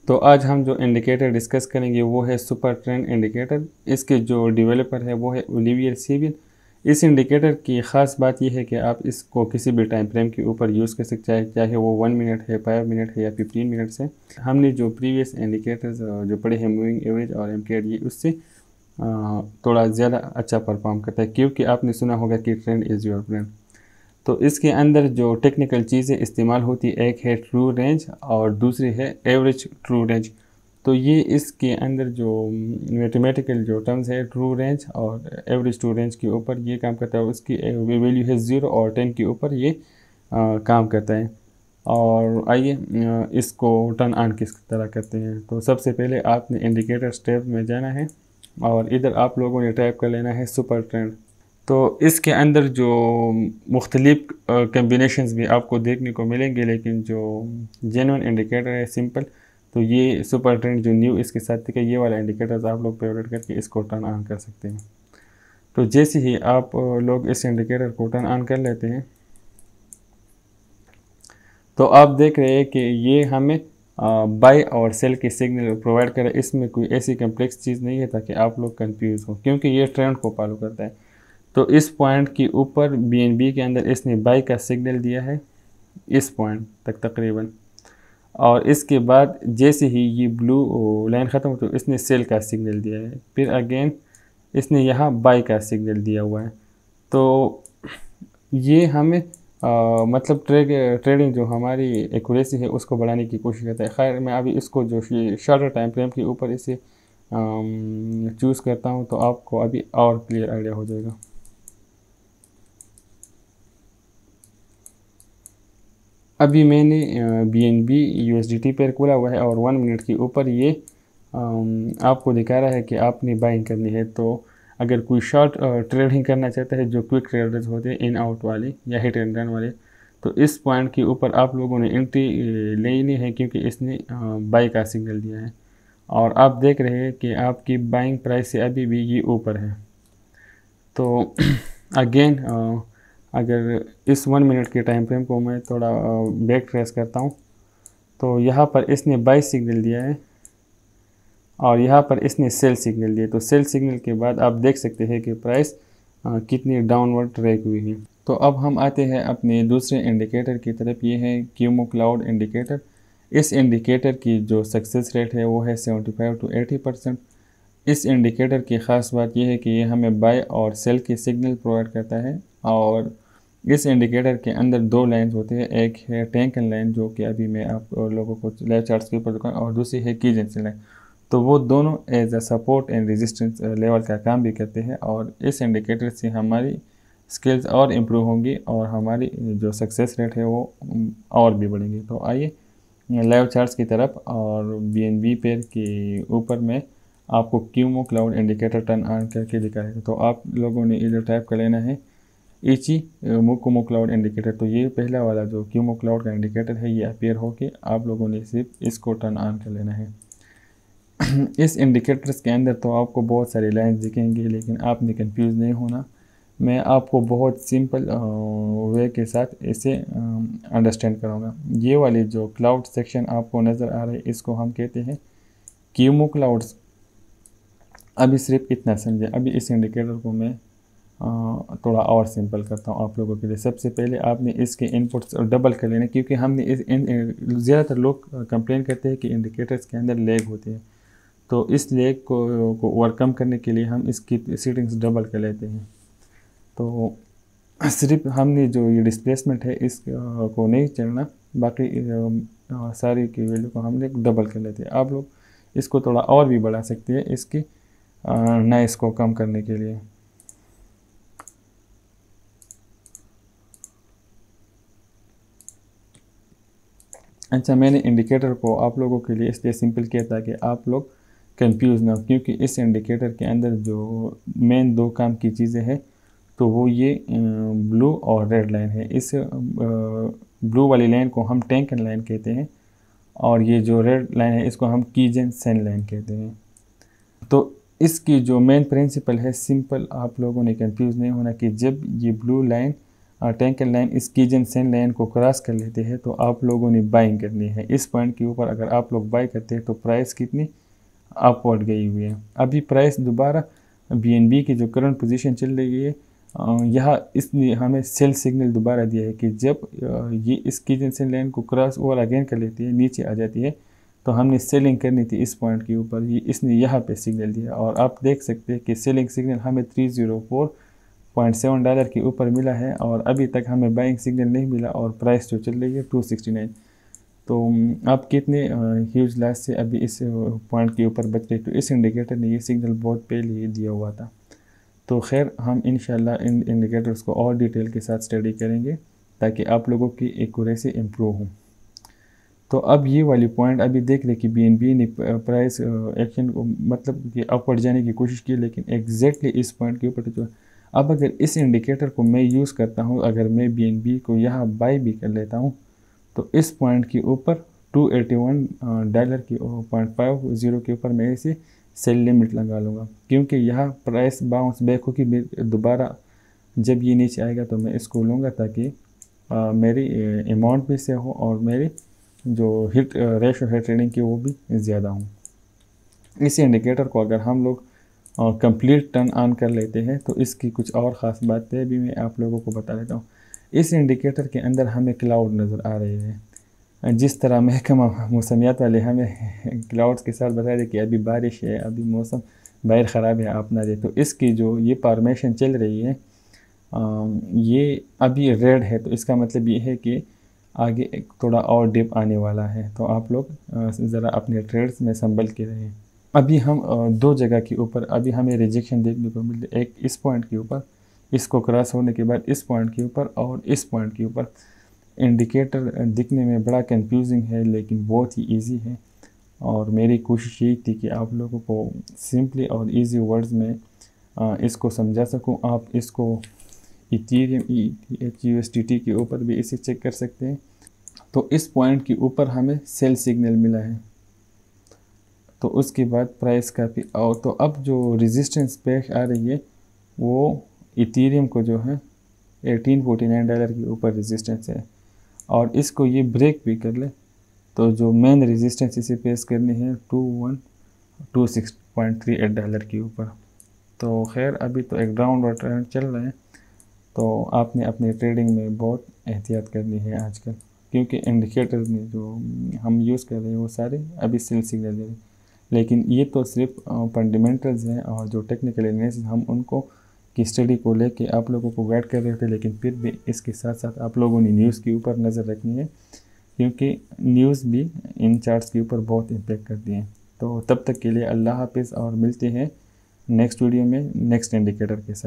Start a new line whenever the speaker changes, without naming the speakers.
तो आज हम जो इंडिकेटर डिस्कस करेंगे वो है सुपर ट्रेंड इंडिकेटर। इसके जो डेवलपर है वो है ओलिवियर सेविन। इस इंडिकेटर की ख़ास बात यह है कि आप इसको किसी भी टाइम फ्रेम के ऊपर यूज़ कर सकते हैं, चाहे वो 1 मिनट है, 5 मिनट है या 15 मिनट्स है। हमने जो प्रीवियस इंडिकेटर्स जो पढ़े हैं मूविंग एवरेज और एमकेड, ये उससे थोड़ा ज़्यादा अच्छा परफॉर्म करता है, क्योंकि आपने सुना होगा कि ट्रेंड इज़ योर फ्रेंड। तो इसके अंदर जो टेक्निकल चीज़ें इस्तेमाल होती, एक है ट्रू रेंज और दूसरी है एवरेज ट्रू रेंज। तो ये इसके अंदर जो मैथमेटिकल जो टर्म्स है, ट्रू रेंज और एवरेज ट्रू रेंज के ऊपर ये काम करता है। उसकी वैल्यू है 0 और 10 के ऊपर ये काम करता है। और आइए इसको टर्न ऑन किस तरह करते हैं। तो सबसे पहले आपने इंडिकेटर स्टेप में जाना है और इधर आप लोगों ने टाइप कर लेना है सुपर ट्रेंड। तो इसके अंदर जो मुख्तलिफ कम्बिनेशंस भी आपको देखने को मिलेंगे, लेकिन जो जेन्युइन इंडिकेटर है सिंपल, तो ये सुपर ट्रेंड जो न्यू इसके साथ दिखा, ये वाला इंडिकेटर्स आप लोग फेवरेट करके इसको टर्न ऑन कर सकते हैं। तो जैसे ही आप लोग इस इंडिकेटर को टर्न ऑन कर लेते हैं तो आप देख रहे हैं कि ये हमें बाय और सेल के सिग्नल प्रोवाइड करे। इसमें कोई ऐसी कम्प्लेक्स चीज़ नहीं है ताकि आप लोग कंफ्यूज हो, क्योंकि ये ट्रेंड को फॉलो करता है। तो इस पॉइंट के ऊपर BNB के अंदर इसने बाई का सिग्नल दिया है इस पॉइंट तक तकरीबन, और इसके बाद जैसे ही ये ब्लू लाइन ख़त्म हो तो इसने सेल का सिग्नल दिया है। फिर अगेन इसने यहाँ बाई का सिग्नल दिया हुआ है। तो ये हमें मतलब ट्रेडिंग जो हमारी एक्यूरेसी है उसको बढ़ाने की कोशिश करता है। खैर मैं अभी इसको जो शॉर्टर टाइम फ्रेम के ऊपर इसे चूज़ करता हूँ, तो आपको अभी और क्लियर आइडिया हो जाएगा। अभी मैंने BNB USDT पेयर खोला हुआ है और 1 मिनट के ऊपर ये आपको दिखा रहा है कि आपने बाइंग करनी है। तो अगर कोई शॉर्ट ट्रेडिंग करना चाहता है, जो क्विक ट्रेडर्स होते हैं इन आउट वाले या हिट एंड रन वाले, तो इस पॉइंट के ऊपर आप लोगों ने एंट्री लेनी है, क्योंकि इसने बाई का सिग्नल दिया है और आप देख रहे हैं कि आपकी बाइंग प्राइस से अभी भी ये ऊपर है। तो अगेन अगर इस 1 मिनट के टाइम फ्रेम को मैं थोड़ा बैक ट्रेस करता हूँ, तो यहाँ पर इसने बाई सिग्नल दिया है और यहाँ पर इसने सेल सिग्नल दिया। तो सेल सिग्नल के बाद आप देख सकते हैं कि प्राइस कितनी डाउनवर्ड ट्रैक हुई है। तो अब हम आते हैं अपने दूसरे इंडिकेटर की तरफ, ये है क्यूमो क्लाउड इंडिकेटर। इस इंडिकेटर की जो सक्सेस रेट है वो है 75 to 80%। इस इंडिकेटर की ख़ास बात यह है कि ये हमें बाय और सेल के सिग्नल प्रोवाइड करता है। और इस इंडिकेटर के अंदर 2 लाइन्स होते हैं, एक है टेंकन लाइन जो कि अभी मैं आप लोगों को लाइव चार्ट्स के ऊपर दिखाऊँ, और दूसरी है की जेंसन लाइन। तो वो दोनों as a support and resistance level का काम भी करते हैं, और इस इंडिकेटर से हमारी स्किल्स और इम्प्रूव होंगी और हमारी जो सक्सेस रेट है वो और भी बढ़ेंगी। तो आइए लाइव चार्ट्स की तरफ, और BNB पेयर के ऊपर में आपको Cuomo cloud indicator turn on करके दिखाएगा। तो आप लोगों ने इधर टाइप कर लेना है इची क्यूमो क्लाउड इंडिकेटर। तो ये पहला वाला जो क्यूमो क्लाउड का इंडिकेटर है ये अपीयर होके आप लोगों ने सिर्फ इसको टर्न ऑन कर लेना है। इस इंडिकेटर्स के अंदर तो आपको बहुत सारी लाइन्स दिखेंगी, लेकिन आपने कंफ्यूज नहीं होना। मैं आपको बहुत सिंपल वे के साथ इसे अंडरस्टैंड कराऊंगा। ये वाली जो क्लाउड सेक्शन आपको नज़र आ रहा है इसको हम कहते हैं क्यूमो क्लाउड्स। अभी सिर्फ इतना समझें। अभी इस इंडिकेटर को मैं थोड़ा और सिंपल करता हूँ आप लोगों के लिए। सबसे पहले आपने इसके इनपुट्स डबल कर लेना, क्योंकि हमने ज़्यादातर लोग कंप्लेन करते हैं कि इंडिकेटर्स के अंदर लैग होती है। तो इस लैग को ओवरकम करने के लिए हम इसकी सेटिंग्स डबल कर लेते हैं। तो सिर्फ हमने जो ये डिस्प्लेसमेंट है इस को नहीं चलना, बाकी सारी की वैल्यू को हमने डबल कर लेते हैं। आप लोग इसको थोड़ा और भी बढ़ा सकते हैं इसकी नॉइस को कम करने के लिए। अच्छा, मैंने इंडिकेटर को आप लोगों के लिए इसलिए सिंपल किया ताकि आप लोग कंफ्यूज ना हो, क्योंकि इस इंडिकेटर के अंदर जो मेन 2 काम की चीज़ें हैं तो वो ये ब्लू और रेड लाइन है। इस ब्लू वाली लाइन को हम टेंकन लाइन कहते हैं, और ये जो रेड लाइन है इसको हम की जेंसन लाइन कहते हैं। तो इसकी जो मेन प्रिंसिपल है सिंपल, आप लोगों ने कंफ्यूज नहीं होना कि जब ये ब्लू लाइन टेक्निकल लाइन इस कीजेनसेन लाइन को क्रॉस कर लेते हैं तो आप लोगों ने बाइंग करनी है। इस पॉइंट के ऊपर अगर आप लोग बाई करते हैं तो प्राइस कितनी अपवर्ड गई हुई है। अभी प्राइस दोबारा BNB की जो करंट पोजीशन चल रही है यहाँ इसने हमें सेल सिग्नल दोबारा दिया है कि जब ये इस कीजेनसेन लाइन को क्रॉस ओवर अगेन कर लेती है, नीचे आ जाती है, तो हमने सेलिंग करनी थी इस पॉइंट के ऊपर। ये इसने यहाँ पे सिग्नल दिया और आप देख सकते हैं कि सेलिंग सिग्नल हमें $304.7 के ऊपर मिला है और अभी तक हमें बाइंग सिग्नल नहीं मिला और प्राइस जो चल रही है 269। तो आप कितने ह्यूज लॉस से अभी इस पॉइंट के ऊपर बच रहे। तो इस इंडिकेटर ने ये सिग्नल बहुत पहले ही दिया हुआ था। तो खैर हम इंशाल्लाह इन इंडिकेटर्स को और डिटेल के साथ स्टडी करेंगे ताकि आप लोगों की एक्यूरेसी इम्प्रूव हो। तो अब ये वाली पॉइंट अभी देख रहे कि BNB ने प्राइस एक्शन को मतलब कि अपवर्ड जाने की कोशिश की, लेकिन एग्जैक्टली इस पॉइंट के ऊपर जो अब अगर इस इंडिकेटर को मैं यूज़ करता हूँ, अगर मैं BNB को यहाँ बाई भी कर लेता हूँ तो इस पॉइंट के ऊपर $281 की 0.50 के ऊपर मैं इसे सेल लिमिट लगा लूँगा, क्योंकि यहाँ प्राइस बाउंस बैक होगी दोबारा जब ये नीचे आएगा तो मैं इसको लूँगा ताकि मेरी अमाउंट भी से हो और मेरी जो हिट रेशो है ट्रेडिंग की वो भी ज़्यादा हो। इस इंडिकेटर को अगर हम लोग कंप्लीट टर्न ऑन कर लेते हैं तो इसकी कुछ और ख़ास बातें भी मैं आप लोगों को बता देता हूँ। इस इंडिकेटर के अंदर हमें क्लाउड नज़र आ रहे हैं। जिस तरह महकमा मौसमियात वाले हमें क्लाउड्स के साथ बता दें कि अभी बारिश है, अभी मौसम बाहर ख़राब है, आप ना दे, तो इसकी जो ये फॉर्मेशन चल रही है ये अभी रेड है, तो इसका मतलब ये है कि आगे एक थोड़ा और डिप आने वाला है। तो आप लोग ज़रा अपने ट्रेड्स में संभल के रहें। अभी हम दो जगह के ऊपर अभी हमें रिजेक्शन देखने को मिल रही, एक इस पॉइंट के ऊपर, इसको क्रॉस होने के बाद इस पॉइंट के ऊपर और इस पॉइंट के ऊपर। इंडिकेटर दिखने में बड़ा कंफ्यूजिंग है लेकिन बहुत ही इजी है और मेरी कोशिश यही थी कि आप लोगों को सिंपली और इजी वर्ड्स में इसको समझा सकूं। आप इसको इथेरियम ETH/USDT के ऊपर भी इसे चेक कर सकते हैं। तो इस पॉइंट के ऊपर हमें सेल सिग्नल मिला है, तो उसके बाद प्राइस काफ़ी और तो अब जो रेजिस्टेंस पेश आ रही है वो इथेरियम को जो है $1849 के ऊपर रेजिस्टेंस है और इसको ये ब्रेक भी कर ले तो जो मेन रेजिस्टेंस इसे पेश करनी है $2126.38 के ऊपर। तो खैर अभी तो एक डाउनवर्ड ट्रेंड चल रहा है, तो आपने अपनी ट्रेडिंग में बहुत एहतियात करनी है आजकल, क्योंकि इंडिकेटर्स में जो हम यूज़ कर रहे हैं वो सारे अभी सेल सिग्नल दे रहे हैं। लेकिन ये तो सिर्फ फंडामेंटल्स हैं और जो टेक्निकल एनालिसिस हम उनको की स्टडी को लेके आप लोगों को गाइड कर रहे थे, लेकिन फिर भी इसके साथ साथ आप लोगों ने न्यूज़ के ऊपर नज़र रखनी है, क्योंकि न्यूज़ भी इन चार्ट्स के ऊपर बहुत इम्पेक्ट करती हैं। तो तब तक के लिए अल्लाह हाफिज़ और मिलते हैं नेक्स्ट वीडियो में नेक्स्ट इंडिकेटर के साथ।